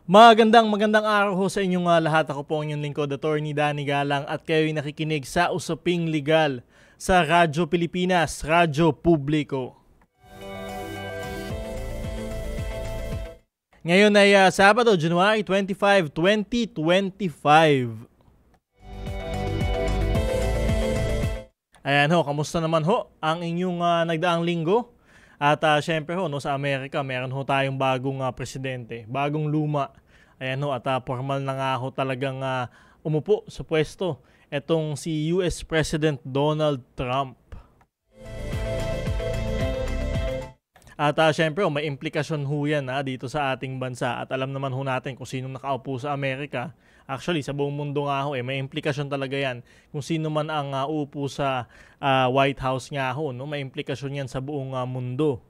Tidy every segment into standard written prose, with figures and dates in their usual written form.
Magandang araw ho sa inyong lahat. Ako po ang inyong lingkod, Attorney Danny Galang, at kayo'y nakikinig sa Usaping Legal sa Radyo Pilipinas, Radyo Publiko. Ngayon ay Sabado, January 25, 2025. Ayan ho, kamusta naman ho ang inyong nagdaang linggo? At syempre ho, no, sa Amerika, meron ho tayong bagong presidente, bagong luma. Ayan ho, at formal na nga ho talagang umupo sa pwesto itong si US President Donald Trump. At syempre may implikasyon ho yan dito sa ating bansa. At alam naman ho natin kung sino nakaupo sa Amerika. Actually, sa buong mundo nga ho, may implikasyon talaga yan. Kung sino man ang uupo sa White House nga ho, no? May implikasyon yan sa buong mundo.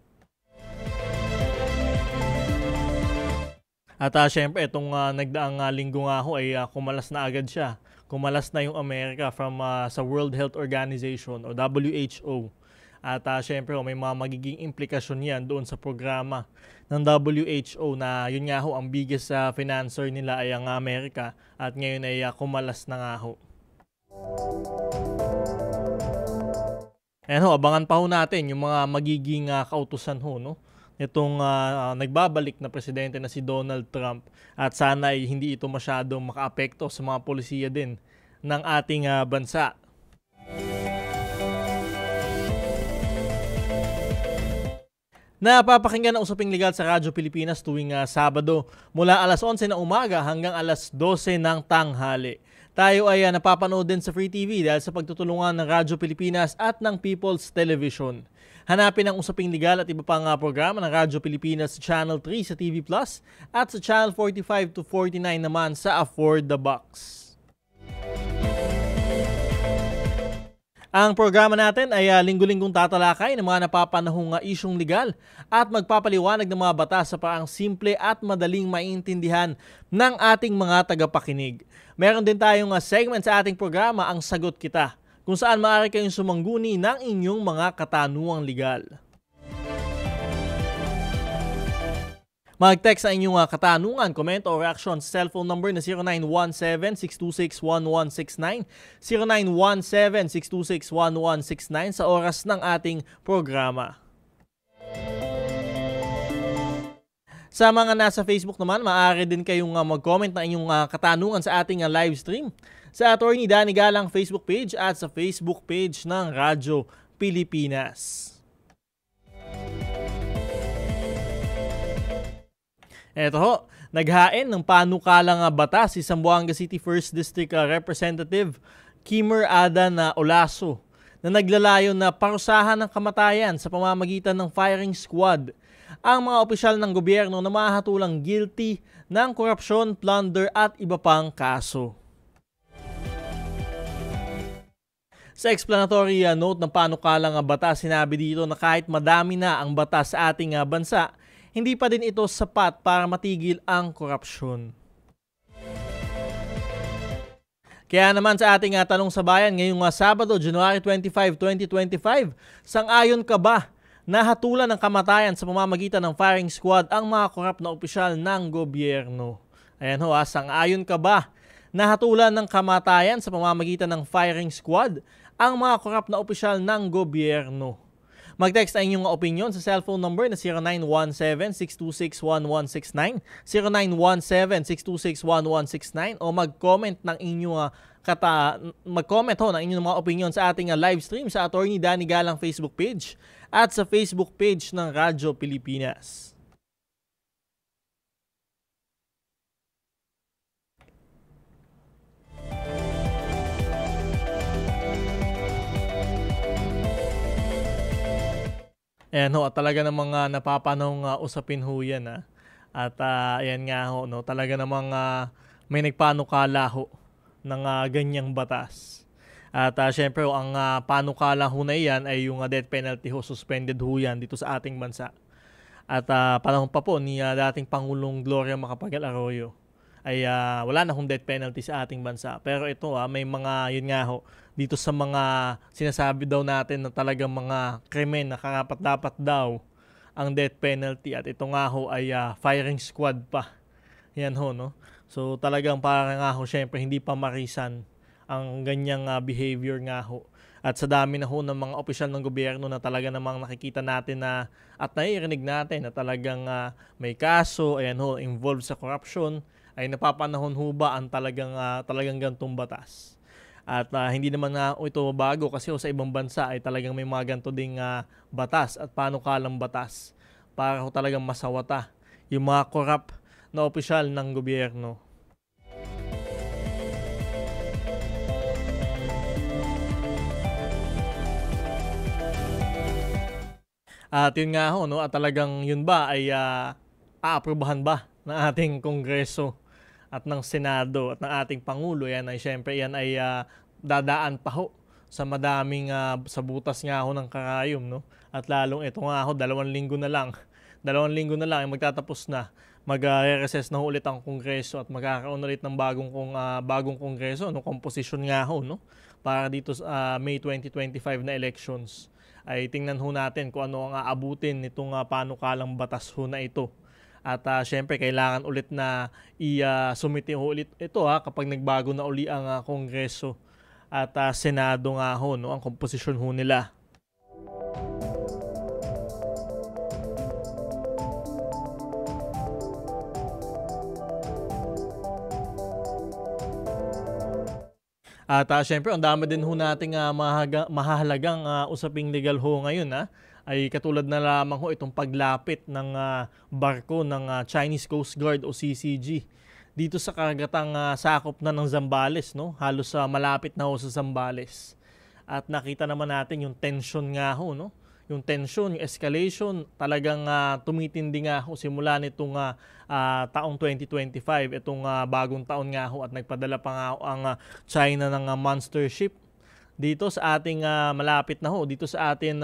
At syempre, itong nagdaang linggo nga ho ay kumalas na agad siya. Kumalas na yung Amerika from sa World Health Organization o WHO. At syempre, may mga magiging implikasyon yan doon sa programa ng WHO na yun nga ho, ang biggest financer nila ay ang Amerika. At ngayon ay kumalas na nga ho. Ayan ho, abangan pa ho natin yung mga magiging kautusan ho, no? Itong nagbabalik na presidente na si Donald Trump. At sana ay hindi ito masyadong makaapekto sa mga polisiya din ng ating bansa. Napapakinggan ang Usaping Legal sa Radyo Pilipinas tuwing Sabado mula alas 11 ng umaga hanggang alas 12 ng tanghali. Tayo ay napapanood din sa Free TV dahil sa pagtutulungan ng Radyo Pilipinas at ng People's Television. Hanapin ang Usaping Legal at iba pang programa ng Radyo Pilipinas sa Channel 3 sa TV Plus at sa Channel 45 to 49 naman sa Afford the Box. Ang programa natin ay linggo-linggong tatalakay ng mga napapanahong isyong legal at magpapaliwanag ng mga batas sa paraang simple at madaling maintindihan ng ating mga tagapakinig. Meron din tayong segment sa ating programa, Ang Sagot Kita, kung saan maaari kayong sumangguni ng inyong mga katanungang legal. Mag-text sa inyong katanungan, komento o reaction sa cellphone number na 0917-626-1169, 0917-626-1169 sa oras ng ating programa. Sa mga nasa Facebook naman, maaari din kayong mag-comment na inyong katanungan sa ating live stream sa Attorney Danny Galang Facebook page at sa Facebook page ng Radyo Pilipinas. Eto ho, naghain ng panukalang batas si Zamboanga City 1st District Representative Kimmer Adan Olaso na naglalayon na parusahan ng kamatayan sa pamamagitan ng firing squad ang mga opisyal ng gobyerno na mahatulang guilty ng korupsyon, plunder at iba pang kaso. Sa explanatory note ng panukalang batas, sinabi dito na kahit madami na ang batas sa ating bansa, hindi pa din ito sapat para matigil ang korupsyon. Kaya naman sa ating tanong sa bayan ngayong Sabado, January 25, 2025, sang-ayon ka ba na hatulan ng kamatayan sa pamamagitan ng firing squad ang mga korap na opisyal ng gobyerno? Ayan ho, sang-ayon ka ba na hatulan ng kamatayan sa pamamagitan ng firing squad ang mga korap na opisyal ng gobyerno? Mag-text na inyong opinion sa cellphone number na 0917-626-1169, 0917-626-1169 o mag-comment ng inyong ng inyong mga opinion sa ating live stream sa Attorney Danny Galang Facebook page at sa Facebook page ng Radyo Pilipinas. Ayan ho, talaga namang napapanong usapin ho yan. At ayan nga ho, no, talaga namang may nagpanukala ho ng ganyang batas. At syempre ang panukala ho na yan ay yung death penalty ho, suspended ho yan dito sa ating bansa. At panahon pa po ni dating Pangulong Gloria Macapagal Arroyo ay wala na hong death penalty sa ating bansa. Pero ito may mga, yun nga ho, dito sa mga sinasabi daw natin na talagang mga krimen na karapat-dapat daw ang death penalty at ito nga ho ay firing squad pa. Yan ho, no? So talagang para nga ho, syempre hindi pa marisan ang ganyang behavior nga ho. At sa dami na ho ng mga opisyal ng gobyerno na talaga namang nakikita natin na at naiirinig natin na talagang may kaso, ayan ho, involved sa corruption, ay napapanahon ho ba ang talagang gantong batas. At hindi naman na ito bago kasi ho, sa ibang bansa ay talagang may mga ganito ding batas at panukalang batas para ho talagang masawata yung mga corrupt na opisyal ng gobyerno. At yun nga ho, no, at talagang yun ba ay aaprubahan ba ng ating Kongreso at ng Senado at ng ating Pangulo? Yan ay syempre yan ay dadaan pa ho sa madaming sa butas nga ho ng karayom, no? At lalong ito nga ho, 2 linggo na lang. 2 linggo na lang ay magtatapos na. Mag-recess na ho ulit ang Kongreso at magkakaroon ulit ng bagong Kongreso, no, composition nga ho, no? Para dito sa May 2025 na elections. Ay tingnan ho natin kung ano ang aabutin nitong panukalang batas ho na ito. At syempre kailangan ulit na i-sumite ho ulit ito kapag nagbago na uli ang Kongreso at Senado nga ho, no, ang komposisyon ho nila. At syempre, ang dami din ho nating mahahalagang usaping legal ho ngayon. Ay katulad na lamang ho itong paglapit ng barko ng Chinese Coast Guard o CCG dito sa karagatang sakop na ng Zambales, no? Halos malapit na ho sa Zambales. At nakita naman natin yung tension nga ho, no? Yung tension, yung escalation, talagang tumitindi nga ho simula nitong taong 2025, itong bagong taon nga ho, at nagpadala pa nga ho ang China ng monster ship dito sa ating malapit na ho, dito sa atin,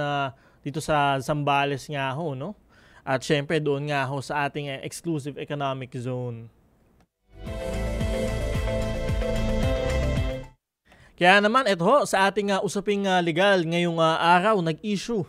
dito sa Zambales nga ho, no? At syempre doon nga ho sa ating exclusive economic zone. Kaya naman ito ho, sa ating usaping legal ngayong araw, nag-issue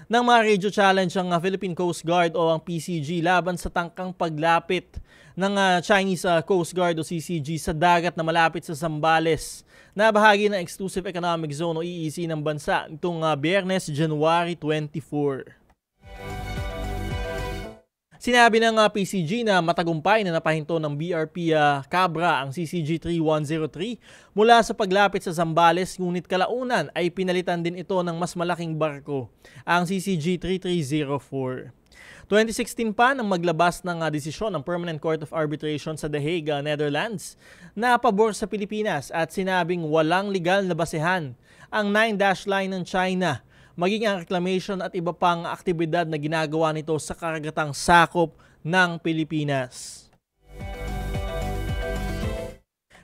ng mga radio challenge ang Philippine Coast Guard o ang PCG laban sa tangkang paglapit ng Chinese Coast Guard o CCG sa dagat na malapit sa Zambales na bahagi ng Exclusive Economic Zone o EEZ ng bansa nitong Biyernes, January 24. Sinabi ng PCG na matagumpay na napahinto ng BRP Cabra ang CCG 3103 mula sa paglapit sa Zambales, ngunit kalaunan ay pinalitan din ito ng mas malaking barko, ang CCG 3304. 2016 pa nang maglabas ng desisyon ng Permanent Court of Arbitration sa The Hague, Netherlands na pabor sa Pilipinas at sinabing walang legal na basehan ang 9-dash line ng China maging ang reclamation at iba pang aktibidad na ginagawa nito sa karagatang sakop ng Pilipinas.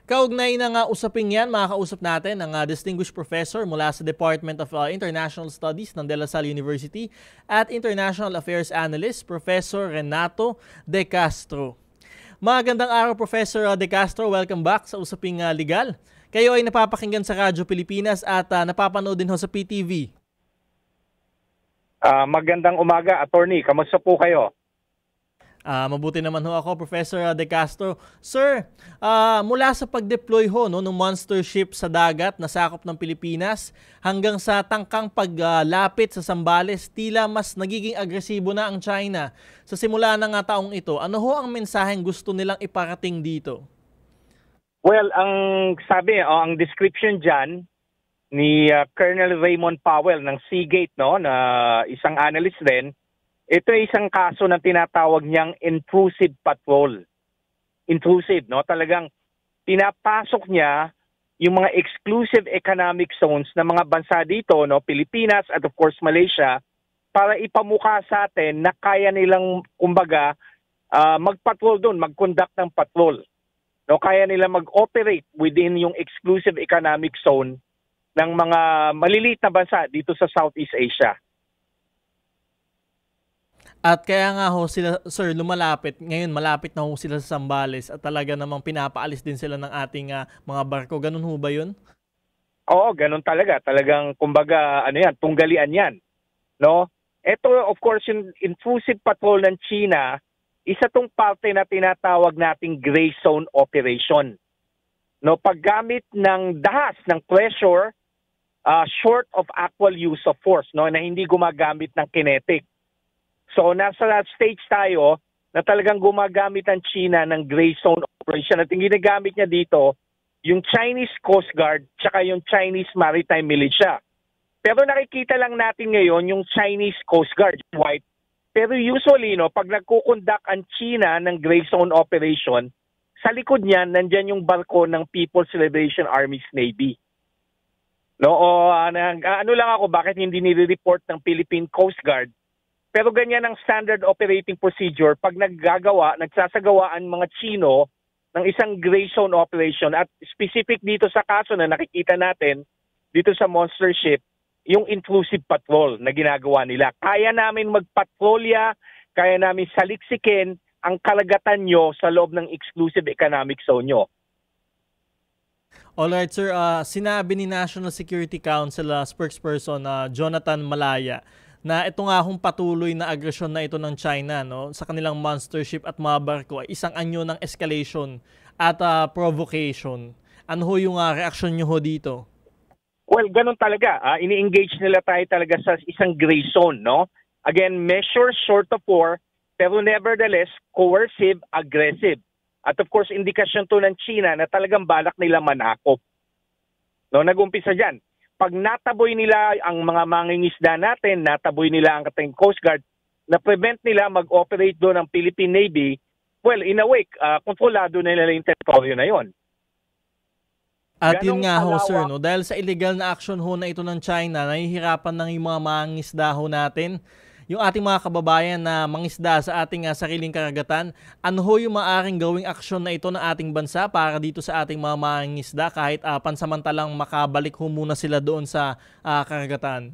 Kaugnay ng usaping yan, makakausap natin ang distinguished professor mula sa Department of International Studies ng De La Salle University at International Affairs Analyst, Professor Renato De Castro. Magandang araw, Professor De Castro. Welcome back sa Usaping Legal. Kayo ay napapakinggan sa Radyo Pilipinas at napapanood din ho sa PTV. Magandang umaga, attorney. Kamusta po kayo? Mabuti naman ho ako, Professor De Castro. Sir, mula sa pag-deploy ho ng monster ship sa dagat na sakop ng Pilipinas hanggang sa tangkang paglapit sa Zambales, tila mas nagiging agresibo na ang China. Sa simula ng taong ito, ano ho ang mensaheng gusto nilang iparating dito? Well, ang sabi, ang description dyan ni Colonel Raymond Powell ng Seagate, no, na isang analyst din, ito ay isang kaso na tinatawag niyang intrusive patrol. Intrusive, no? Talagang pinapasok niya yung mga exclusive economic zones ng mga bansa dito, no, Pilipinas at of course Malaysia, para ipamukha sa atin na kaya nilang kumbaga mag-patrol doon, mag-conduct ng patrol. No, kaya nilang mag-operate within yung exclusive economic zone ng mga maliliit na bansa dito sa Southeast Asia. At kaya nga ho sila, sir, lumalapit. Ngayon malapit na ho sila sa Zambales at talaga namang pinapaalis din sila ng ating mga barko. Ganun ho ba yun? Oo, ganun talaga. Talagang kumbaga, ano yan, tunggalian yan. No? Ito, of course, yung intrusive patrol ng China, isa tong parte na tinatawag nating gray zone operation. No, paggamit ng dahas, ng pressure, short of actual use of force, no, na hindi gumagamit ng kinetic. So, nasa stage tayo na talagang gumagamit ang China ng gray zone operation. At yung ginagamit niya dito, yung Chinese Coast Guard tsaka yung Chinese Maritime Militia. Pero nakikita lang natin ngayon yung Chinese Coast Guard, white. Pero usually, no, pag nagkukondak ang China ng gray zone operation, sa likod niyan, nandyan yung barko ng People's Liberation Army's Navy. No, ano lang ako, bakit hindi nire-report ng Philippine Coast Guard? Pero ganyan ang standard operating procedure pag nagsasagawaan mga Chino ng isang gray zone operation. At specific dito sa kaso na nakikita natin dito sa Monster Ship, yung intrusive patrol na ginagawa nila. Kaya namin magpatrolya, kaya namin saliksikin ang karagatan nyo sa loob ng exclusive economic zone nyo. Alright sir, sinabi ni National Security Council spokesperson Jonathan Malaya na ito nga hong patuloy na agresyon na ito ng China, no, sa kanilang monster ship at mga barko ay isang anyo ng escalation at provocation. Ano ho yung reaksyon nyo ho dito? Well, ganun talaga. Ini-engage nila tayo talaga sa isang gray zone, no? Again, measure short of war, pero nevertheless, coercive, aggressive. At of course, indikasyon to ng China na talagang balak nila manakop. No, nag-umpisa dyan. Pag nataboy nila ang mga mangingisda natin, nataboy nila ang ating Coast Guard, na-prevent nila mag-operate doon ang Philippine Navy, well, in a way, kontrolado nila yung teritoryo na yon. At yun nga ho, sir, no, dahil sa illegal na action ho na ito ng China, nahihirapan ng yung mga mangingisda ho natin, yung ating mga kababayan na mangisda sa ating sariling karagatan, ano ho yung maaaring gawing aksyon na ito ng ating bansa para dito sa ating mga mangisda kahit pansamantalang makabalik ho muna sila doon sa karagatan?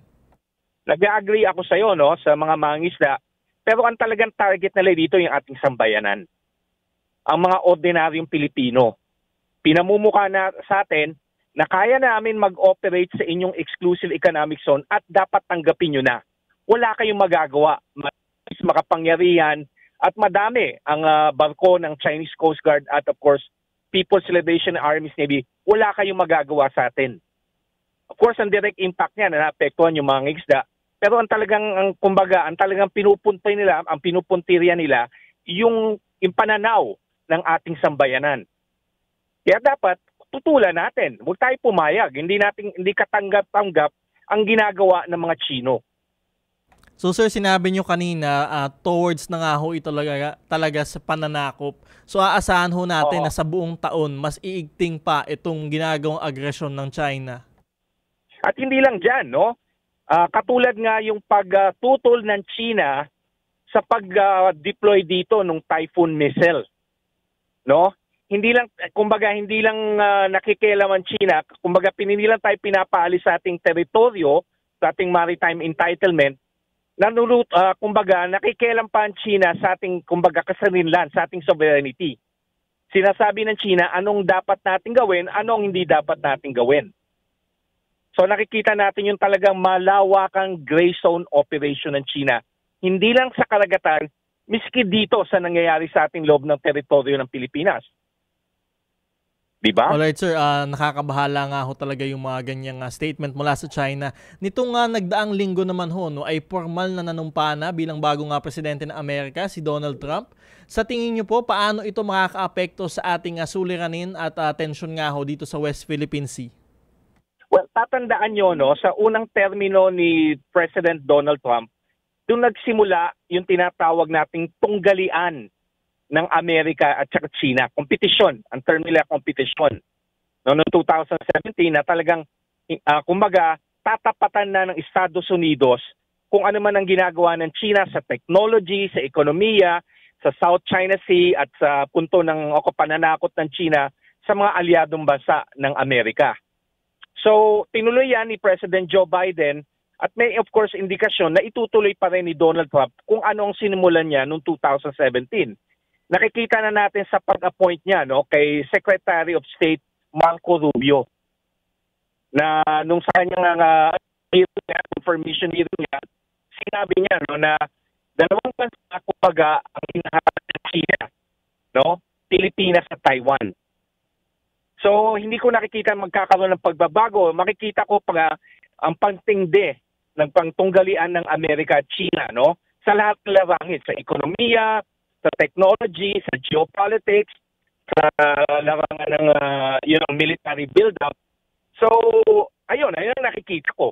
Nag-agree ako sa iyo, no, sa mga mangisda, pero ang talagang target nila dito yung ating sambayanan. Ang mga ordinaryong Pilipino. Pinamumukha na sa atin na kaya namin mag-operate sa inyong exclusive economic zone at dapat tanggapin nyo na. Wala kayong magagawa. Makapangyarihan at madami ang barko ng Chinese Coast Guard at of course People's Liberation Army's Navy. Wala kayong magagawa sa atin. Of course, ang direct impact niya na naapektuhan yung mga isda. Pero ang talagang pinupuntay nila, ang pinupuntirya nila yung pananaw ng ating sambayanan. Kaya dapat tutulan natin. Huwag tayo pumayag. Hindi katanggap-tanggap ang ginagawa ng mga Chino. So sir, sinabi nyo kanina towards na nga ho ito talaga sa pananakop. So aasahan ho natin na sa buong taon mas iigting pa itong ginagawang agresyon ng China. At hindi lang dyan, no? Katulad nga yung pagtutol ng China sa pag-deploy dito ng Typhoon missile. No? Hindi lang nakikialam ang China, kumbaga pinilang tayo pinapaalis sa ating teritoryo, sa ating maritime entitlement. Kumbaga, nakikialam pa ang China sa ating, kumbaga, kasarinlan, sa ating sovereignty. Sinasabi ng China anong dapat natin gawin, anong hindi dapat natin gawin. So nakikita natin yung talagang malawakang gray zone operation ng China. Hindi lang sa karagatan, miski dito sa nangyayari sa ating loob ng teritoryo ng Pilipinas. Diba? Alright sir, nakakabahala nga ho talaga yung mga ganyang statement mula sa China. Nitong nagdaang linggo naman ho, no, ay formal na nanumpa na bilang bagong presidente ng Amerika, si Donald Trump. Sa tingin nyo po, paano ito makakaapekto sa ating suliranin at tensyon nga ho dito sa West Philippine Sea? Well, tatandaan nyo, no, sa unang termino ni President Donald Trump, doon nagsimula yung tinatawag nating tunggalian ng Amerika at saka China. Kompetisyon. Ang term nila kompetisyon. Noong 2017 na talagang, kumbaga, tatapatan na ng Estados Unidos kung ano man ang ginagawa ng China sa technology, sa ekonomiya, sa South China Sea at sa punto ng pananakot ng China sa mga aliadong bansa ng Amerika. So, tinuloy yan ni President Joe Biden at may of course indikasyon na itutuloy pa rin ni Donald Trump kung ano ang sinimulan niya noong 2017. Nakikita na natin sa pag-appoint niya, no, kay Secretary of State Marco Rubio na nung sa kanyang confirmation hearing niya, sinabi niya, no, na dalawang bansa kumbaga ang hinaharap ng China, no? Pilipinas at Taiwan. So hindi ko nakikita magkakaroon ng pagbabago. Makikita ko pa ang pangtindi ng pangtunggalian ng Amerika at China, no? Sa lahat ng larangan, sa ekonomiya, sa technology, sa geopolitics, sa larangan ng military build-up. So, ayun ang nakikita ko.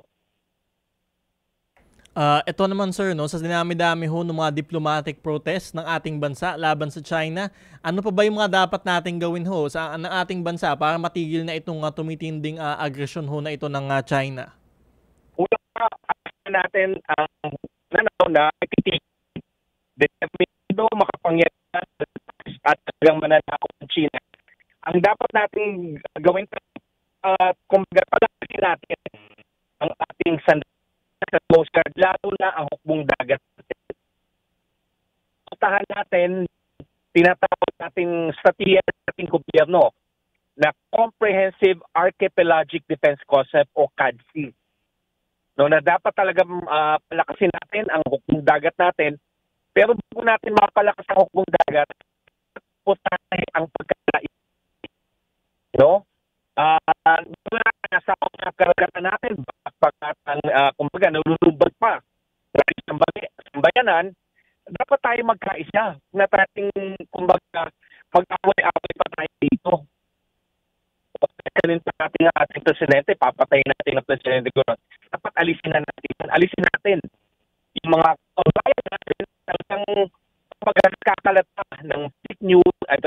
Ito naman sir, no, sa dinami-dami ho ng mga diplomatic protest ng ating bansa laban sa China, ano pa ba yung mga dapat nating gawin ho sa ng ating bansa para matigil na itong tumitinding agresyon ho na ito ng China? Una pa, natin ang na ikitig, determinado, makapangyarihan at talagang mananakot ng China. Ang dapat nating gawin, kumbaga palakasin natin ang ating sandali sa Coast Guard, lalo na ang hukbong dagat. Puntahan natin, tinatawag nating strategiya ng ating gobyerno na Comprehensive Archipelagic Defense Concept o CADC. No, na dapat talaga palakasin natin ang hukbong dagat natin. Pero bago natin mapalakas ang hukbong dagat, puntahan ang pagkakait. No? Nasa karagatan natin, kumbaga, nalulubag pa. Dahil sa bayanan, dapat tayo magkaisa na ating, kumbaga, mag-away-away pa tayo dito. Kanin pa natin ang ating presidente, papatayin natin ang presidente ko. Dapat alisin natin yung mga bayan natin talagang magkakalat pa ng fake news at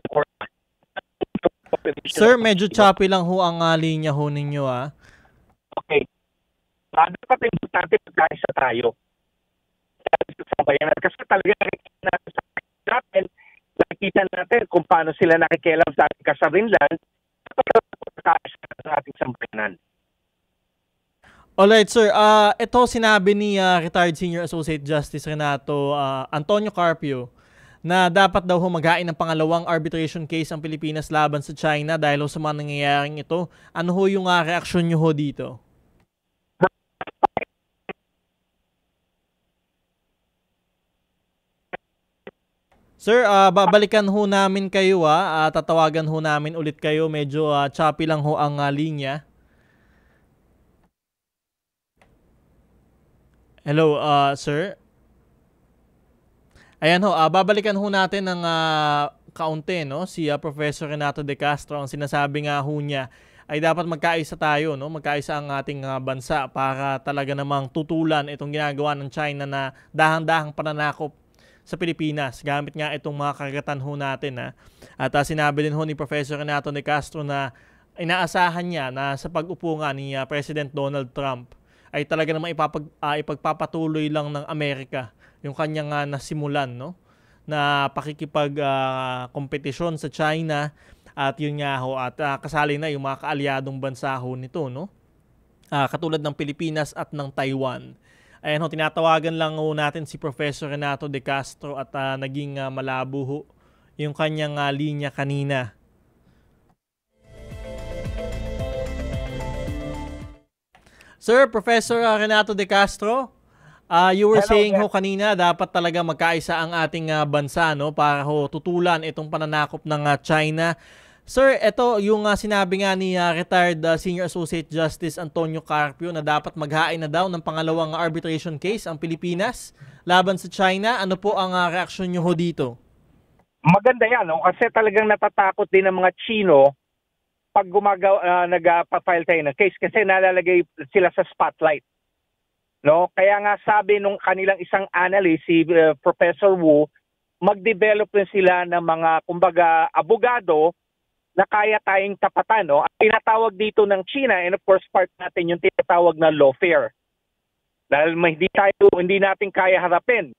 Sir, medyo choppy lang ho ang linya ho ninyo Okay. Dapat importante pagkaisa tayo. Sa bayanan. Kasi talaga nakikita natin kung paano sila nakikialam sa ating kasarinlan sa ating sambayanan. Alright sir, ito sinabi ni retired Senior Associate Justice Renato Antonio Carpio na dapat daw maghain ng pangalawang arbitration case ang Pilipinas laban sa China dahil sa mga nangyayaring ito. Ano ho yung reaksyon nyo ho dito? Sir, babalikan ho namin kayo tatawagan ho namin ulit kayo. Medyo choppy lang ho ang linya. Hello, sir? Ayan ho, babalikan ho natin ng kaunti, no? Si Professor Renato De Castro, ang sinasabi nga ho niya ay dapat magkaisa tayo, no? Magkaisa ang ating bansa para talaga namang tutulan itong ginagawa ng China na dahang-dahang pananakop sa Pilipinas gamit nga itong mga karagatan ho natin. At sinabi din ho ni Professor Renato De Castro na inaasahan niya na sa pag-upo nga ni President Donald Trump ay talaga namang ipagpapatuloy lang ng Amerika yung kanyang nasimulan, no, na pakikipag kompetisyon sa China at yun nga ho at kasali na yung mga kaalyadong bansa ho nito, no, katulad ng Pilipinas at ng Taiwan. Ayan ho, tinatawagan lang ho natin si Professor Renato De Castro at naging malabo ho yung kanyang linya kanina. Sir, Professor Renato De Castro, you were saying ho kanina dapat talaga magkaisa ang ating bansa, no, para ho tutulan itong pananakop ng China. Sir, ito yung sinabi nga ni retired Senior Associate Justice Antonio Carpio na dapat maghain na daw ng pangalawang arbitration case ang Pilipinas laban sa China. Ano po ang reaksyon nyo ho dito? Maganda yan, no? Kasi talagang natatakot din ng mga Chino pag nagpa-file tayo ng case kasi nalalagay sila sa spotlight. No? Kaya nga sabi nung kanilang isang analyst, si Professor Wu, mag-develop rin sila ng mga, kumbaga, abogado na kaya tayong tapatan. No? Ang tinatawag dito ng China, and of course part natin yung tinatawag na lawfare. Dahil hindi natin kaya harapin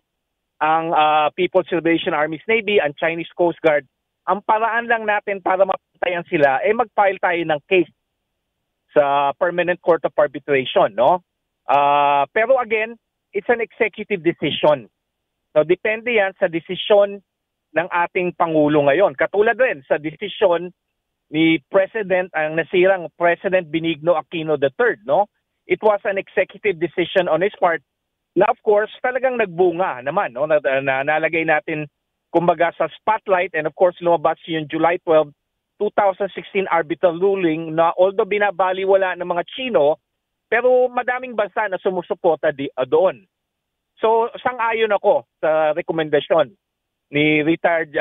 ang People's Liberation Army's Navy, ang Chinese Coast Guard. Ang paraan lang natin para mapantayan sila ay mag-file tayo ng case sa Permanent Court of Arbitration, no? Pero again, it's an executive decision. So depende yan sa desisyon ng ating Pangulo ngayon. Katulad rin sa desisyon ni ang nasirang President Benigno Aquino III, no? It was an executive decision on his part na of course talagang nagbunga naman, no? Nalagay natin kumbaga sa spotlight, and of course lumabas yung July 12, 2016 arbitral ruling na although binabaliwala ng mga Chino, pero madaming bansa na sumusuporta doon. So sang-ayon ako sa rekomendasyon ni retired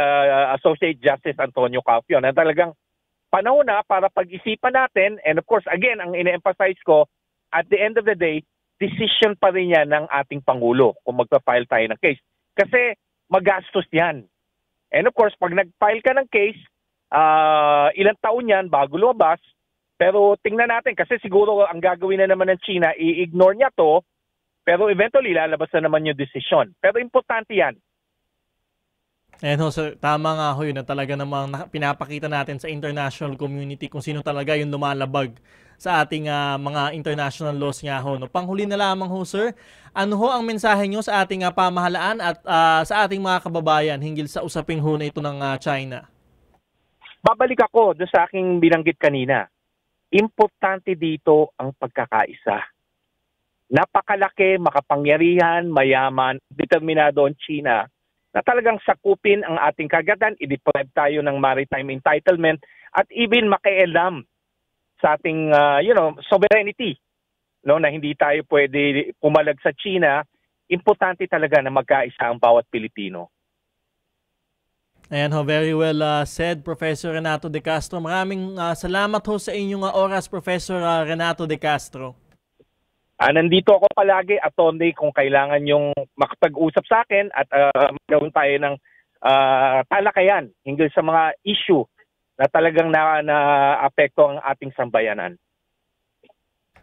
Associate Justice Antonio Carpio na talagang panahon na para pag-isipan natin, and of course again ang ine-emphasize ko, at the end of the day, decision pa rin yan ng ating Pangulo kung magpa-file tayo ng case. Kasi magastos yan. And of course, pag nag-file ka ng case, ilang taon yan bago lumabas, pero tingnan natin kasi siguro ang gagawin na naman ng China, i-ignore niya to, pero eventually lalabas na naman yung decision. Pero importante yan. Ayan ho, sir, tama nga ho yun na talaga namang pinapakita natin sa international community kung sino talaga yung lumalabag sa ating mga international laws nga ho. No? Panghuli na lamang ho, sir, ano ho ang mensahe nyo sa ating pamahalaan at sa ating mga kababayan hinggil sa usaping ho na ito ng China? Babalik ako doon sa aking binanggit kanina. Importante dito ang pagkakaisa. Napakalaki, makapangyarihan, mayaman, determinado ang China na talagang sakupin ang ating kagatan, i-deprive tayo ng maritime entitlement at even makialam sa ating sovereignty, no, na hindi tayo pwede pumalag sa China. Importante talaga na magkaisa ang bawat Pilipino. Ayan ho, very well said, Professor Renato De Castro. Maraming salamat ho sa inyong oras, Professor Renato De Castro. Nandito ako palagi, attorney, kung kailangan yung makapag-usap sa akin at magawin tayo ng talakayan hinggil sa mga issue na talagang na-apekto ang ating sambayanan.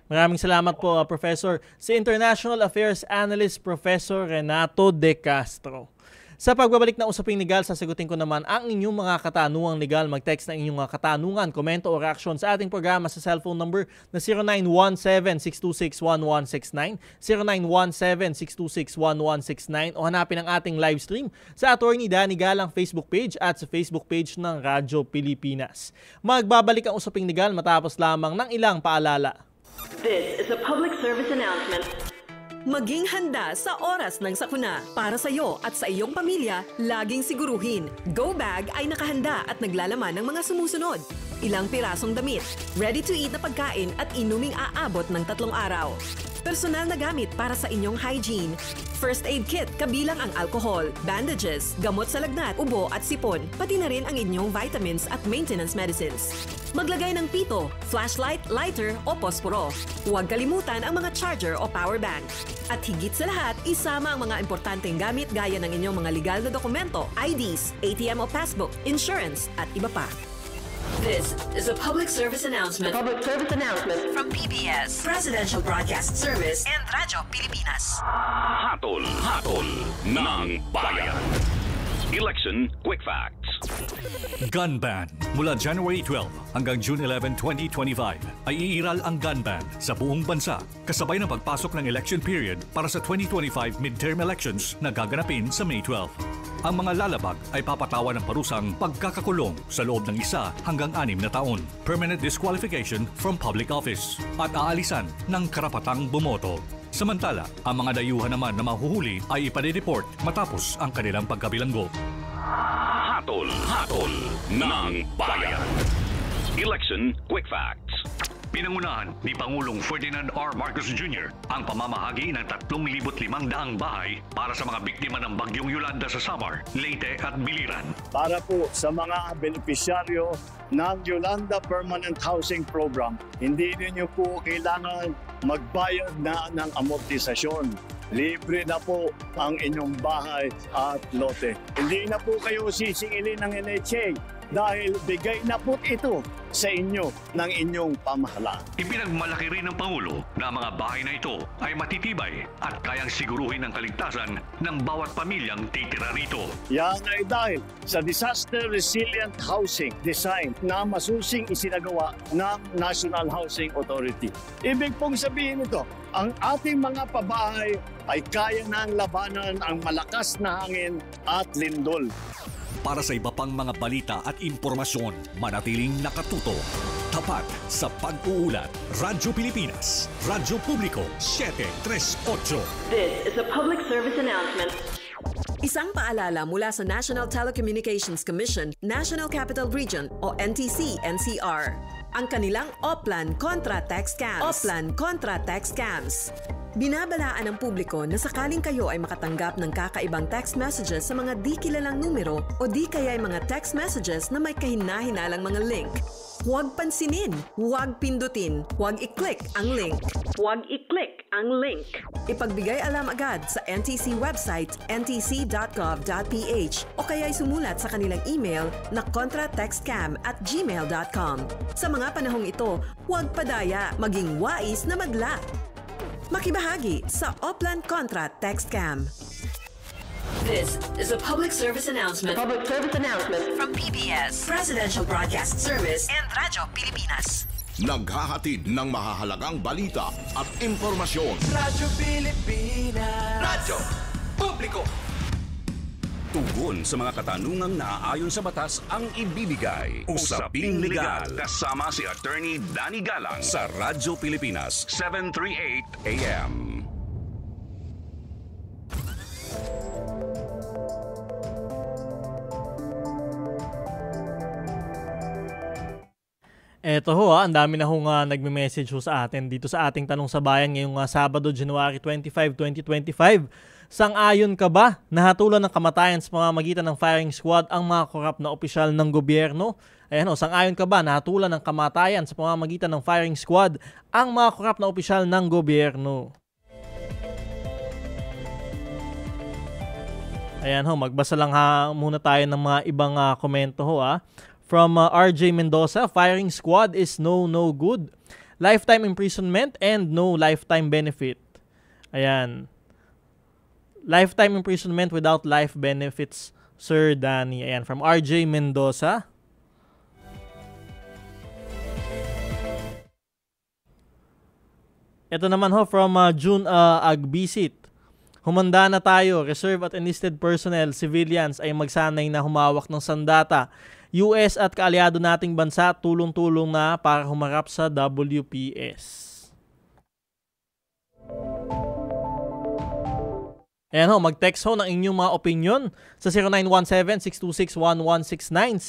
Maraming salamat po, Professor. Si International Affairs Analyst, Professor Renato De Castro. Sa pagbabalik na usaping legal, sasagutin ko naman ang inyong mga katanungang legal. Mag-text ng inyong mga katanungan, komento o reaksyon sa ating programa sa cellphone number na 0917-626-1169, 0917-626-1169 o hanapin ang ating live stream sa Attorney Danny Galang Facebook page at sa Facebook page ng Radyo Pilipinas. Magbabalik ang usaping legal matapos lamang ng ilang paalala. This is a public service announcement. Maging handa sa oras ng sakuna. Para sa iyo at sa iyong pamilya, laging siguruhin. Go Bag ay nakahanda at naglalaman ng mga sumusunod. Ilang pirasong damit, ready-to-eat na pagkain at inuming aabot ng 3 araw. Personal na gamit para sa inyong hygiene. First aid kit kabilang ang alcohol, bandages, gamot sa lagnat, ubo at sipon, pati na rin ang inyong vitamins at maintenance medicines. Maglagay ng pito, flashlight, lighter o posporo. Huwag kalimutan ang mga charger o power bank. At higit sa lahat, isama ang mga importanteng gamit gaya ng inyong mga legal na dokumento, IDs, ATM o passbook, insurance at iba pa. This is a public service announcement. Public service announcement From PBS, Presidential Broadcast Service, and Radyo Pilipinas. Hatol ng Bayan. Election Quick Facts. Gun ban. Mula January 12 hanggang June 11, 2025 ay iiral ang gun ban sa buong bansa kasabay ng pagpasok ng election period para sa 2025 midterm elections na gaganapin sa May 12. Ang mga lalabag ay papatawan ng parusang pagkakakulong sa loob ng 1 hanggang 6 na taon, permanent disqualification from public office, at aalisan ng karapatang bumoto. Samantala, ang mga dayuhan naman na mahuhuli ay ipadireport matapos ang kanilang pagkabilanggo. Hatol ng Bayan. Election Quick Facts. Pinangunahan ni Pangulong Ferdinand R. Marcos Jr. ang pamamahagi ng 3,500 bahay para sa mga biktima ng Bagyong Yolanda sa Samar, Leyte at Biliran. Para po sa mga benepisyaryo ng Yolanda Permanent Housing Program, hindi ninyo po kailangan magbayad na ng amortisasyon. Libre na po ang inyong bahay at lote. Hindi na po kayo sisingilin ng NHA dahil bigay na po ito sa inyo ng inyong pamahalaan. Ipinagmalaki rin ng Pangulo na ang mga bahay na ito ay matitibay at kayang siguruhin ang kaligtasan ng bawat pamilyang titira rito. Yan ay dahil sa disaster resilient housing design na masusing isinagawa ng National Housing Authority. Ibig pong sabihin nito, ang ating mga pabahay ay kaya nang labanan ang malakas na hangin at lindol. Para sa iba pang mga balita at impormasyon, manatiling nakatuto. Tapat sa pag-uulat. Radyo Pilipinas. Radyo Publiko 738. This is a public service announcement. Isang paalala mula sa National Telecommunications Commission, National Capital Region o NTC-NCR. Ang kanilang Oplan Contra Text Scams. Oplan Contra Text Scams. Binabalaan ng publiko na sakaling kayo ay makatanggap ng kakaibang text messages sa mga di kilalang numero o di kaya ay mga text messages na may kahina-hinalang mga link. Huwag pansinin, huwag pindutin, huwag i-click ang link. Huwag i-click ang link. Ipagbigay alam agad sa NTC website ntc.gov.ph o kaya'y sumulat sa kanilang email na contratextcam@gmail.com. Sa mga panahong ito, huwag padaya, maging wais na magla. Makibahagi sa Oplan Contra Text Scam. This is a public service announcement. Public service announcement from PBS, Presidential Broadcast Service, and Radyo Pilipinas. Naghahatid ng mahahalagang balita at impormasyon. Radyo Pilipinas. Radyo Publiko. Tugon sa mga katanungang naaayon sa batas ang ibibigay. Usaping Legal. Kasama si Attorney Danny Galang sa Radyo Pilipinas, 738 AM. Eto ho, ang dami na hong nagme-message ho sa atin dito sa ating Tanong sa Bayan ngayong Sabado, January 25, 2025. Sang-ayon ka ba na hatulan ng kamatayan sa pamamagitan ng firing squad ang mga korap na opisyal ng gobyerno? Ayan ho, sang-ayon ka ba na hatulan ng kamatayan sa pamamagitan ng firing squad ang mga korap na opisyal ng gobyerno? Ayan ho, magbasa lang muna tayo ng mga ibang komento ho From RJ Mendoza, firing squad is no good. Lifetime imprisonment and no lifetime benefit. Ayan. Lifetime imprisonment without life benefits, Sir Danny. Ayan, from RJ Mendoza. Ito naman ho, from June Agbisit. Humanda na tayo, reserve at enlisted personnel, civilians ay magsanay na humawak ng sandata. US at kaalyado nating bansa tulong-tulong na para humarap sa WPS. Ayan ho, mag-text ho ng inyong mga opinion sa 0917-626-1169,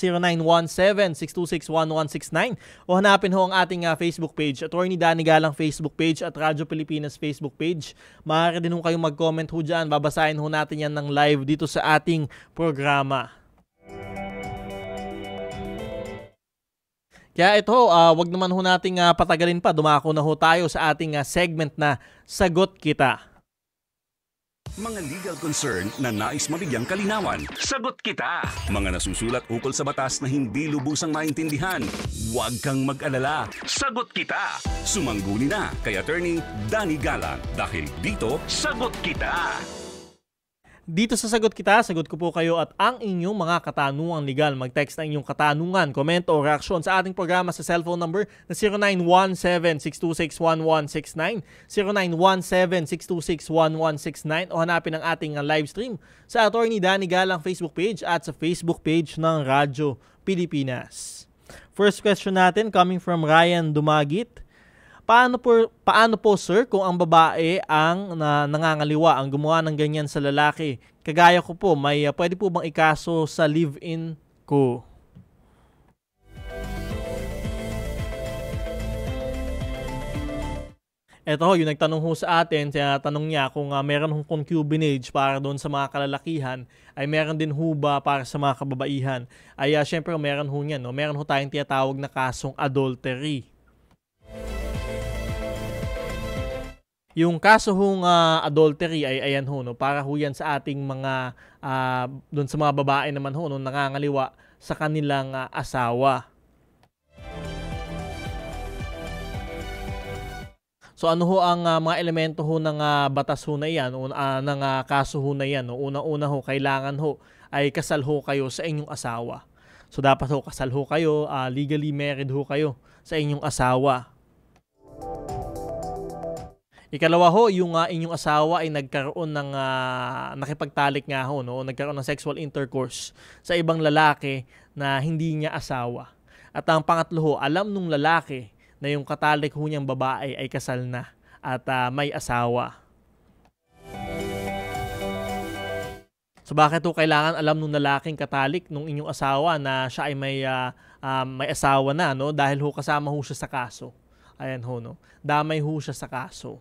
0917-626-1169 o hanapin ho ang ating Facebook page, Attorney Danny Galang Facebook page at Radyo Pilipinas Facebook page. Maaari din ho kayong mag-comment ho dyan, babasahin ho natin yan ng live dito sa ating programa. Kaya ito, wag naman ho nating patagalin pa. Dumako na ho tayo sa ating segment na Sagot Kita. Mga legal concern na nais mabigyang kalinawan. Sagot kita! Mga nasusulat ukol sa batas na hindi lubusang maintindihan. Huwag kang mag-alala. Sagot kita! Sumangguni na kay Attorney Danny Galang dahil dito, Sagot Kita! Dito sa Sagot Kita, sagot ko po kayo at ang inyong mga katanungang legal. Mag-text na inyong katanungan, komento o reaksyon sa ating programa sa cellphone number na 0917-626-1169, 0917-626-1169 o hanapin ang ating live stream sa Attorney Danny Galang Facebook page at sa Facebook page ng Radyo Pilipinas. First question natin coming from Ryan Dumagit. Paano po sir kung ang babae ang nangangaliwa, ang gumawa ng ganyan sa lalaki? Kagaya ko po, may pwede po bang ikaso sa live-in ko? Ito ho, yung nagtanong ho sa atin, tanong niya kung meron hong concubinage para doon sa mga kalalakihan, ay meron din ho ba para sa mga kababaihan? Ay syempre meron ho niyan, no? Meron ho tayong tinatawag na kasong adultery. Yung kaso hong adultery ay ayan ho, no, para ho yan sa ating mga doon sa mga babae naman ho, no, nangangaliwa sa kanilang asawa. So ano ho ang mga elemento ho ng batas ho na yan, ng kaso ho na yan, no? Una-una ho, kailangan ho ay kasal ho kayo sa inyong asawa. So dapat ho kasal ho kayo, legally married ho kayo sa inyong asawa. Ikalawa ho, yung inyong asawa ay nagkaroon ng nakipagtalik nga ho, no? Nagkaroon ng sexual intercourse sa ibang lalaki na hindi niya asawa. At ang pangatlo ho, alam nung lalaki na yung katalik ho niyang babae ay kasal na at may asawa. So bakit ho kailangan alam nung lalaking katalik nung inyong asawa na siya ay may asawa na, no? Dahil ho kasama ho siya sa kaso. Ayan ho, no? Damay ho siya sa kaso.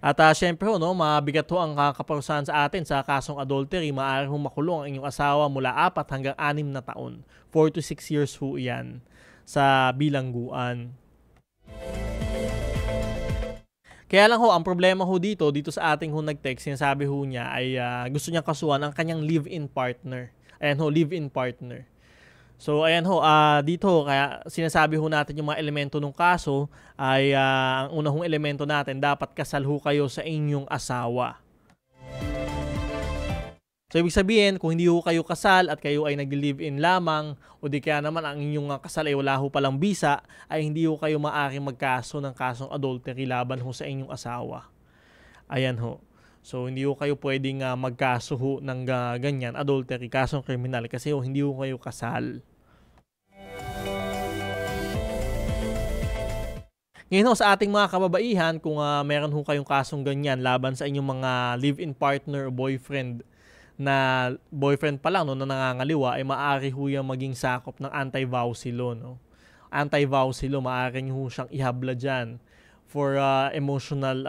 At syempre ho, no, mabigat ho ang kaparusahan sa atin sa kasong adultery. Maaari ho makulong ang inyong asawa mula 4 hanggang 6 na taon. 4 to 6 years ho yan sa bilangguan. Kaya lang ho, ang problema ho dito sa ating ho nag-text, sinasabi ho niya ay gusto niyang kasuhan ang kanyang live-in partner. Ayan ho, live-in partner. So ayan ho, dito kaya sinasabi ho natin yung mga elemento ng kaso ay ang unang elemento natin, dapat kasal ho kayo sa inyong asawa. So ibig sabihin, kung hindi ho kayo kasal at kayo ay nag-live-in lamang o di kaya naman ang inyong kasal ay wala ho palang bisa, ay hindi ho kayo maaaring magkaso ng kasong adultery laban ho sa inyong asawa. Ayan ho. So hindi ho kayo pwedeng magkaso ho ng ganyan, adultery, kasong kriminal kasi ho hindi ho kayo kasal. Ngayon ho, sa ating mga kababaihan, kung meron ho kayong kasong ganyan laban sa inyong mga live-in partner o boyfriend, na boyfriend pa lang no, na nangangaliwa, ay maaari ho yung maging sakop ng anti-vowsy law. No? Anti-vowsy law, maaari ho siyang ihabla dyan for emotional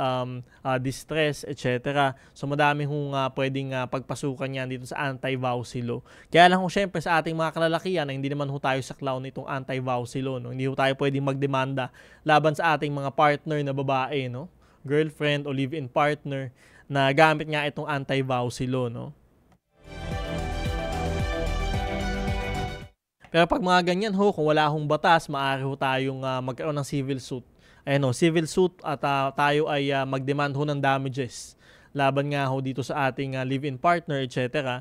distress, etc. So madami hong pwedeng pagpasukan yan dito sa anti-vowsy law. Kaya lang ho syempre sa ating mga kalalakihan na hindi naman ho tayo saklaw nitong anti-vowsy law. No? Hindi ho tayo pwedeng magdemanda laban sa ating mga partner na babae, no? Girlfriend o live-in partner na gamit nga itong anti-vowsy law. No? Pero pag mga ganyan ho, kung wala hong batas, maaari ho tayong magkaroon ng civil suit. Ayan ho, civil suit at tayo ay mag-demand ho ng damages. Laban nga ho dito sa ating live-in partner, etc.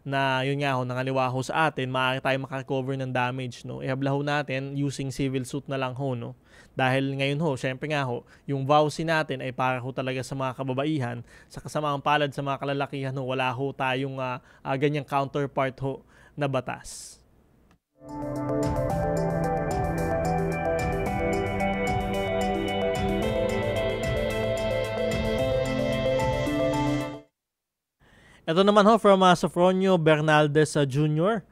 Na yun nga ho, nangaliwa ho sa atin, maaari tayo makarecover ng damage. No? Ihabla ho natin using civil suit na lang ho. No? Dahil ngayon ho, syempre nga ho, yung vowsy natin ay para ho talaga sa mga kababaihan. Sa kasamaang palad sa mga kalalakihan ho, wala ho tayong ganyang counterpart ho na batas. Ito naman ho from Sofronio Bernaldez Jr.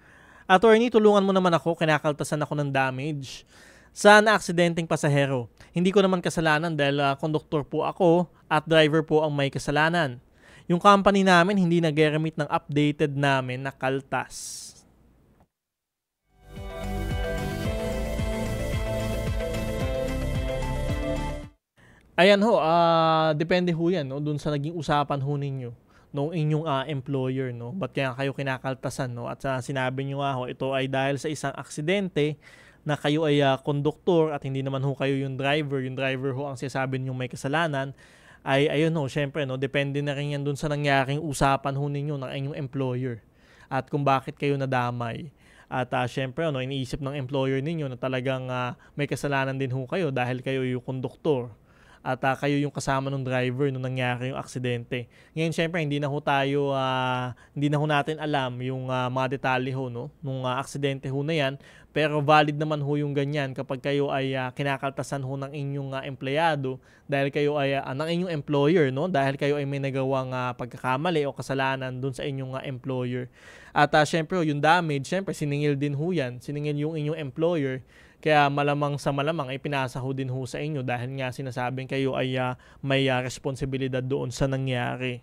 Attorney, tulungan mo naman ako, kinakaltasan ako ng damage sa naaksidenteng pasahero. Hindi ko naman kasalanan dahil konduktor po ako at driver po ang may kasalanan. Yung company namin hindi nag-remit ng updated namin na kaltas. Ayan ho, depende ho yan, no? Dun sa naging usapan ho ninyo nung inyong employer, no? Ba't kaya kayo kinakaltasan, no? At sinabi nyo nga ho, ito ay dahil sa isang aksidente na kayo ay konduktor at hindi naman ho kayo yung driver. Yung driver ho ang sinasabi nyo may kasalanan. Ay ayun ho, syempre, no? Depende na rin yan dun sa nangyaring usapan ho ninyo ng inyong employer. At kung bakit kayo nadamay. At syempre, no, iniisip ng employer ninyo na talagang may kasalanan din ho kayo dahil kayo yung konduktor. At kayo yung kasama ng driver nung nangyari yung aksidente. Ngayon, syempre, hindi na ho natin alam yung mga detalye ho, no? Nung aksidente ho na yan. Pero valid naman ho yung ganyan kapag kayo ay kinakaltasan ho ng inyong empleyado dahil kayo ay ng inyong employer, no? Dahil kayo ay may nagawang pagkakamali o kasalanan dun sa inyong employer. At syempre, yung damage, syempre, siningil din ho yan. Siningil yung inyong employer. Kaya malamang sa malamang ay pinasa ho din ho sa inyo dahil nga sinasabing kayo ay may responsibilidad doon sa nangyari.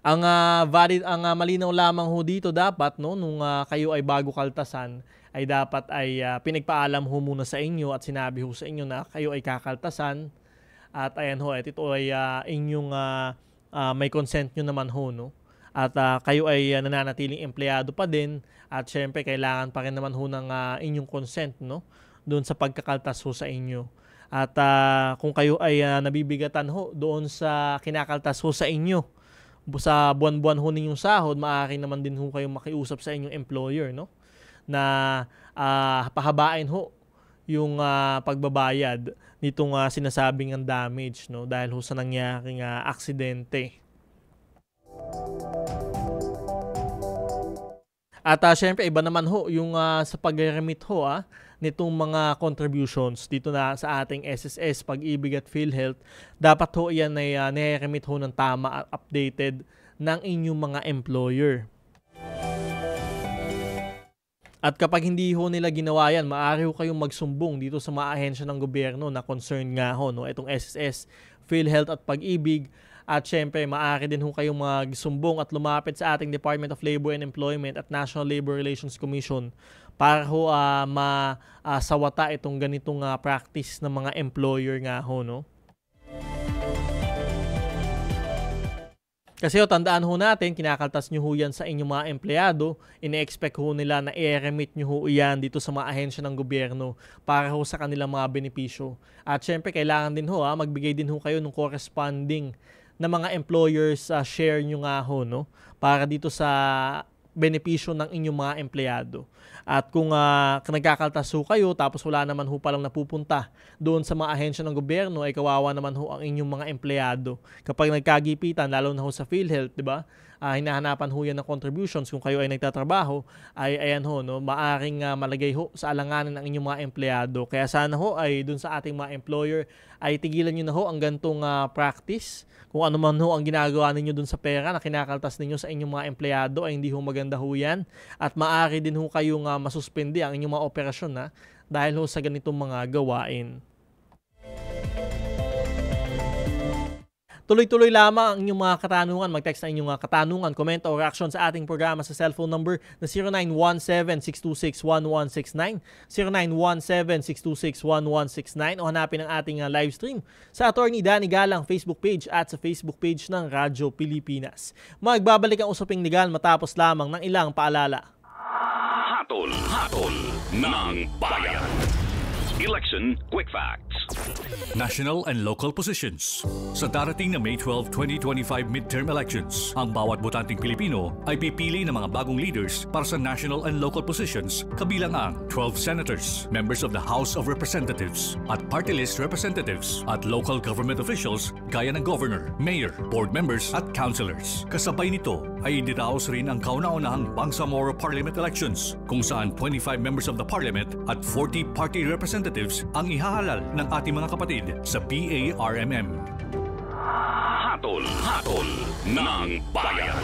Ang valid, ang malinaw lamang ho dito dapat, no, nung kayo ay bago kaltasan, ay dapat ay pinagpaalam ho muna sa inyo at sinabi ho sa inyo na kayo ay kakaltasan. At ayan ho, at ito ay inyong may consent nyo naman ho, no? At kayo ay nananatiling empleyado pa din at syempre kailangan pa rin naman ho ng inyong consent, no? Doon sa pagkakaltas ho sa inyo. At kung kayo ay nabibigatan ho doon sa kinakaltas ho sa inyo, sa buwan-buwan ho ninyong sahod, maaari naman din ho kayong makiusap sa inyong employer, no? Na pahabain ho yung pagbabayad nitong sinasabing ang damage, no? Dahil ho sa nangyaring aksidente. At syempre, iba naman ho yung sa pag-remit ho nitong mga contributions dito na sa ating SSS, Pag-ibig at PhilHealth. Dapat ho yan ay nire-remit ho ng tama at updated ng inyong mga employer. At kapag hindi ho nila ginawa yan, maaari ho kayong magsumbong dito sa mga ahensya ng gobyerno na concern nga ho, no? Itong SSS, PhilHealth at Pag-ibig. At syempre, maaari din ho kayong magsumbong at lumapit sa ating Department of Labor and Employment at National Labor Relations Commission para ho masawata itong ganitong practice ng mga employer nga ho, no? Kasi tandaan ho natin, kinakaltas nyo ho yan sa inyong mga empleyado, ine-expect ho nila na i-remit nyo ho yan dito sa mga ahensya ng gobyerno para ho sa kanilang mga benepisyo. At syempre, kailangan din ho, magbigay din ho kayo ng corresponding na mga employers share nyo nga ho, no? Para dito sa benepisyo ng inyong mga empleyado. At kung nagkakaltas ho kayo tapos wala naman ho palang napupunta doon sa mga ahensya ng gobyerno, ay kawawa naman ho ang inyong mga empleyado. Kapag nagkagipitan, lalo na ho sa PhilHealth, di ba? Hinahanapan ho yan ng contributions kung kayo ay nagtatrabaho, ay ayan ho, no? Maaring malagay ho sa alanganin ng inyong mga empleyado. Kaya sana ho ay doon sa ating mga employer ay tigilan nyo na ho ang gantong practice. Kung ano man ho ang ginagawa ninyo dun sa pera na kinakaltas ninyo sa inyong mga empleyado ay hindi ho maganda ho yan. At maaari din ho kayong masuspende ang inyong mga operasyon dahil ho sa ganitong mga gawain. Tuloy-tuloy lamang ang inyong mga katanungan. Mag-text na inyong mga katanungan, komento o reaction sa ating programa sa cellphone number na 0917-626-1169, 0917-626-1169 o hanapin ang ating live stream sa Attorney Danny Galang Facebook page at sa Facebook page ng Radyo Pilipinas. Magbabalik ang usaping legal matapos lamang ng ilang paalala. Hatol ng bayan. Election Quick Facts. National and local positions. Sa darating na May 12, 2025 midterm elections, ang bawat botanteng Pilipino ay pipili ng mga bagong leaders para sa national and local positions, kabilang ang 12 senators, members of the House of Representatives, at party list representatives, at local government officials gaya ng governor, mayor, board members, at councilors. Kasabay nito ay idiraos rin ang kauna-unahang Bangsamoro Parliament elections, kung saan 25 members of the Parliament at 40 party representatives ang ihahalal ng ating mga kapatid sa BARMM. Hatol ng bayan.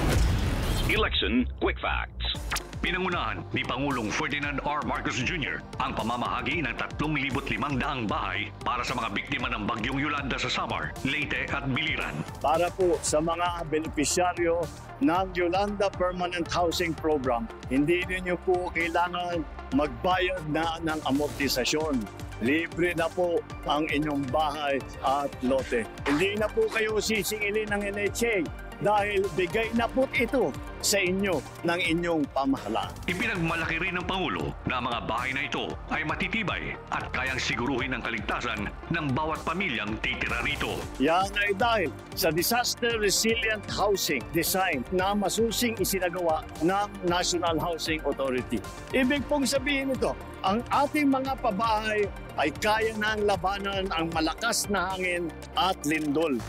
Election Quick Facts. Pinangunahan ni Pangulong Ferdinand R. Marcos Jr. ang pamamahagi ng 3,500 bahay para sa mga biktima ng Bagyong Yolanda sa Samar, Leyte at Biliran. Para po sa mga benepisyaryo ng Yolanda Permanent Housing Program, hindi ninyo po kailangan magbayad na ng amortisasyon. Libre na po ang inyong bahay at lote. Hindi na po kayo sisingilin ng NHA dahil bigay na po ito sa inyo ng inyong pamahalaan. Ipinagmalaki rin ng Pangulo na ang mga bahay na ito ay matitibay at kayang siguruhin ang kaligtasan ng bawat pamilyang titira rito. Yan ay dahil sa Disaster Resilient Housing Design na masusing isinagawa ng National Housing Authority. Ibig pong sabihin nito, ang ating mga pabahay ay kaya nang labanan ang malakas na hangin at lindol.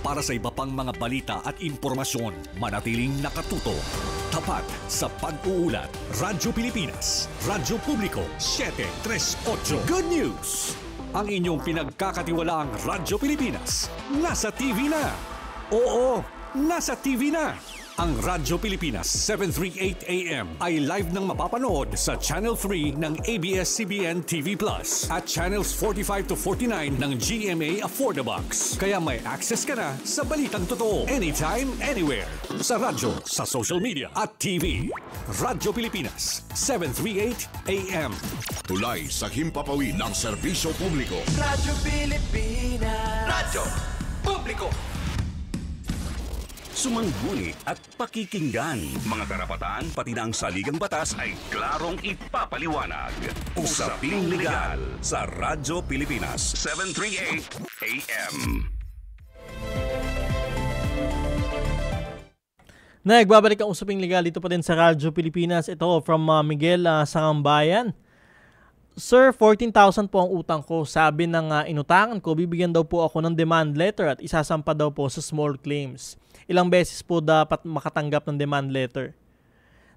Para sa iba pang mga balita at impormasyon, manatiling nakatuto. Tapat sa pag-uulat. Radyo Pilipinas. Radyo Publiko 738. Good news! Ang inyong pinagkakatiwalaang Radyo Pilipinas nasa TV na. Oo, nasa TV na. Ang Radyo Pilipinas 738 AM ay live nang mapapanood sa Channel 3 ng ABS-CBN TV Plus at Channels 45 to 49 ng GMA Affordabox. Kaya may access ka na sa balitang totoo anytime, anywhere. Sa radyo, sa social media at TV. Radyo Pilipinas 738 AM. Tulay sa himpapawid ng serbisyo publiko. Radyo Pilipinas. Radyo Publiko. Sumangguni at pakikinggan. Mga karapatan pati na ang saligang batas ay klarong ipapaliwanag. Usaping Legal sa Radyo Pilipinas 738 AM. Nagbabalik ang Usaping Legal dito pa din sa Radyo Pilipinas. Ito from Miguel Sangambayan. Sir, 14,000 po ang utang ko. Sabi ng inutangan ko, bibigyan daw po ako ng demand letter at isasampa daw po sa small claims. Ilang beses po dapat makatanggap ng demand letter?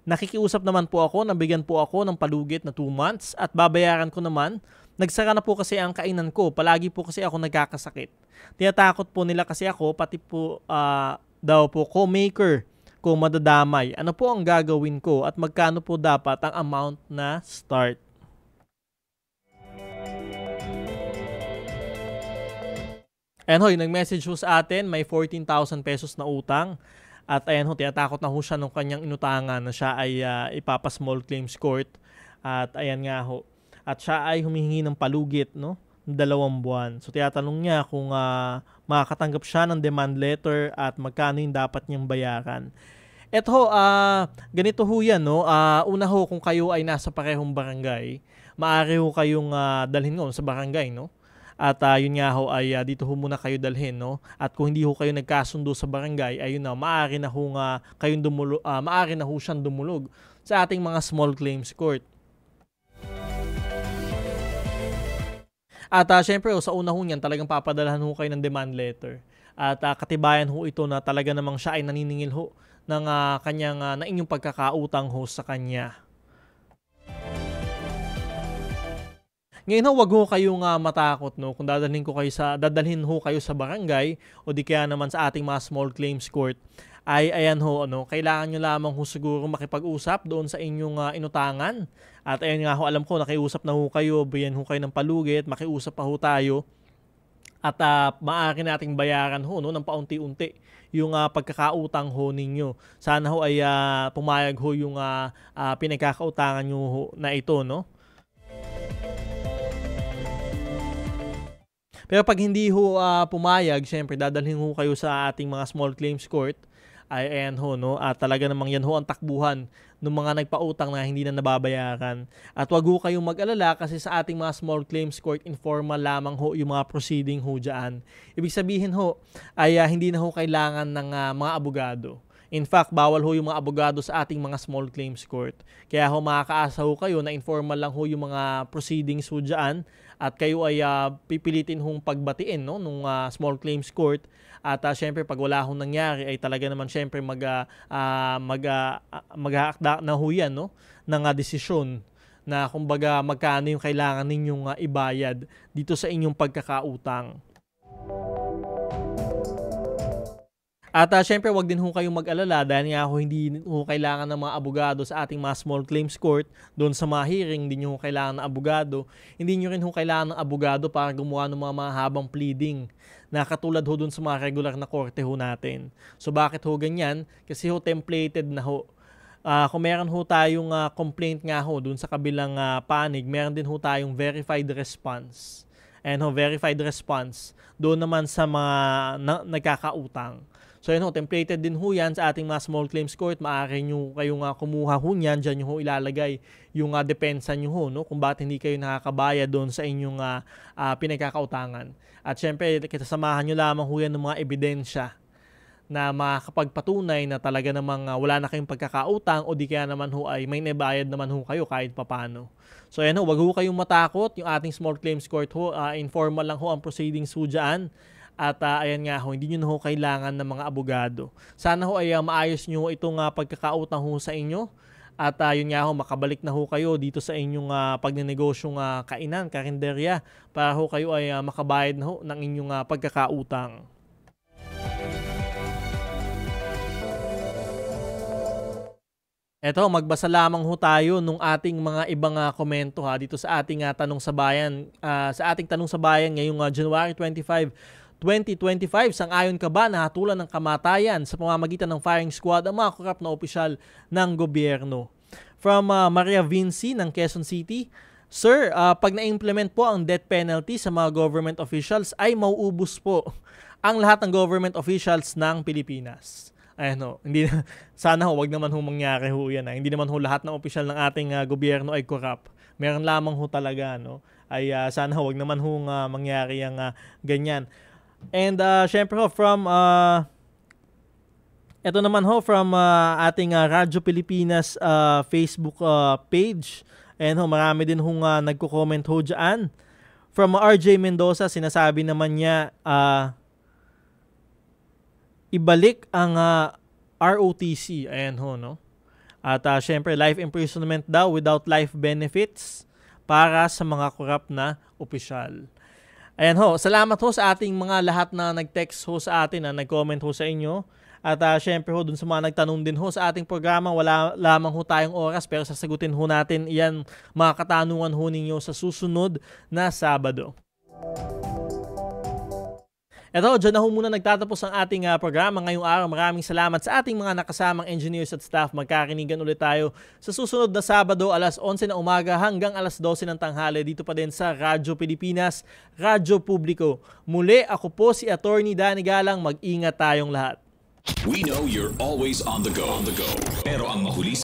Nakikiusap naman po ako, nabigyan po ako ng palugit na 2 months at babayaran ko naman. Nagsara na po kasi ang kainan ko. Palagi po kasi ako nagkakasakit. Tinatakot po nila kasi ako, pati po daw po co-maker ko madadamay. Ano po ang gagawin ko at magkano po dapat ang amount na start? Ayan ho, yung nag-message ho sa atin, may 14,000 pesos na utang. At ayan ho, tinatakot na ho siya nung kanyang inutangan na siya ay ipapa-small claims court. At ayan nga ho. At siya ay humihingi ng palugit, no? 2 buwan. So tinatanong niya kung makakatanggap siya ng demand letter at magkano yung dapat niyang bayaran. Eto ho, ganito ho yan, no? Una ho, kung kayo ay nasa parehong barangay, maaari ho kayong dalhin sa barangay, no? At yun nga ho ay dito ho muna kayo dalhin, no? At kung hindi ho kayo nagkasundo sa barangay, ayun na, maaari na ho maaari na ho siyang dumulog sa ating mga small claims court. At syempre sa una ho niyan, talagang papadalahan ho kayo ng demand letter. At katibayan ho ito na talaga namang siya ay naniningil ho ng kanyang na inyong pagkakautang ho sa kanya. Ngayon ho, wag ho kayong matakot, no? Kung dadalhin ho kayo sa barangay o di kaya naman sa ating mga small claims court, ay ayan ho, ano, kailangan nyo lamang ho siguro makipag-usap doon sa inyong inutangan. At ayan nga ho, alam ko, nakiusap na ho kayo, bigyan ho kayo ng palugit, makiusap pa ho tayo. At maaari nating bayaran ho, no, ng paunti-unti yung pagkakautang ho ninyo. Sana ho ay pumayag ho yung pinagkakautangan nyo ho na ito, no? Pero pag hindi ho pumayag, syempre dadalhin ho kayo sa ating mga small claims court. Ay ayan ho, no? At talaga namang yan ho ang takbuhan ng mga nagpautang na hindi na nababayaran. At wag ho kayong mag-alala kasi sa ating mga small claims court, informal lamang ho yung mga proceeding ho dyan. Ibig sabihin ho, ay hindi na ho kailangan ng mga abogado. In fact, bawal ho yung mga abogado sa ating mga small claims court. Kaya ho makakaasa ho kayo na informal lang ho yung mga proceedings ho dyan at kayo ay pipilitin hong pagbatiin, no, nung small claims court. At syempre pag wala hong nangyari ay talaga naman syempre mag-aakda na ho yan, no, ng desisyon na kumbaga magkano yung kailangan ninyong ibayad dito sa inyong pagkakautang. At syempre wag din ho kayong mag-alala dahil nga ho hindi ho kailangan ng mga abogado sa ating mga small claims court. Doon sa mga hearing, hindi nyo ho kailangan ng abogado. Hindi nyo rin ho kailangan ng abogado para gumawa ng mga mahabang pleading na katulad ho doon sa mga regular na korte ho natin. So bakit ho ganyan? Kasi ho templated na ho. Kung meron ho tayong complaint nga ho doon sa kabilang panig, meron din ho tayong verified response. And ho, verified response doon naman sa mga nagkakautang. So yun ho, templated din ho yan sa ating mga small claims court. Maaari nyo kayong kumuha ho niyan, dyan nyo ho ilalagay yung depensa nyo ho, no? Kung bakit hindi kayo nakakabayad doon sa inyong pinagkakautangan. At syempre, samahan nyo lamang ho yan ng mga ebidensya na makakapagpatunay na talaga namang wala na kayong pagkakautang o di kaya naman ho ay may nabayad naman ho kayo kahit papano. So ayan ho, wag ho kayong matakot. Yung ating small claims court ho, informal lang ho ang proceedings ho dyan. At ayan nga ho, hindi nyo na ho kailangan ng mga abogado. Sana ho ay maayos nyo itong pagkakautang ho sa inyo. At yun nga ho, makabalik na ho kayo dito sa inyong pagnenegosyong kainan, karinderya, para ho kayo ay makabayad na ho ng inyong pagkakautang. Eto, magbasa lamang ho tayo nung ating mga ibang komento dito sa ating tanong sa bayan. Sa ating tanong sa bayan ngayong January 25, 2025, sang-ayon ka ba na hatulan ng kamatayan sa pamamagitan ng firing squad ang mga korap na opisyal ng gobyerno? From Maria Vinci ng Quezon City, Sir, pag na-implement po ang death penalty sa mga government officials ay mauubos po ang lahat ng government officials ng Pilipinas. Ayan ho, hindi na, sana ho, wag naman ho mangyari ho yan. Hindi naman ho lahat ng opisyal ng ating gobyerno ay corrupt. Meron lamang ho talaga, no? Ay sana ho, wag naman ho mangyari yung ganyan. And syempre ho, from ito naman ho, from ating Radyo Pilipinas Facebook page. Ayan ho, marami din hong nagko-comment ho dyan. From RJ Mendoza, sinasabi naman niya, ibalik ang ROTC. Ayan ho, no? At syempre, life imprisonment daw without life benefits para sa mga korap na opisyal. Ayan ho, salamat ho sa ating mga lahat na nag-text ho sa atin, nag-comment ho sa inyo. At syempre ho, dun sa mga nagtanong din ho sa ating programa, wala lamang ho tayong oras pero sasagutin ho natin iyan mga katanungan ho ninyo sa susunod na Sabado. Eto, dyan na ho muna nagtatapos ang ating programa ngayong araw. Maraming salamat sa ating mga nakasamang engineers at staff. Magkakinigan ulit tayo sa susunod na Sabado, alas 11 ng umaga hanggang alas 12 ng tanghali. Dito pa din sa Radyo Pilipinas, Radyo Publiko. Muli, ako po si Attorney Danny Galang. Mag-ingat tayong lahat. We know you're always on the go. Pero ang mahuli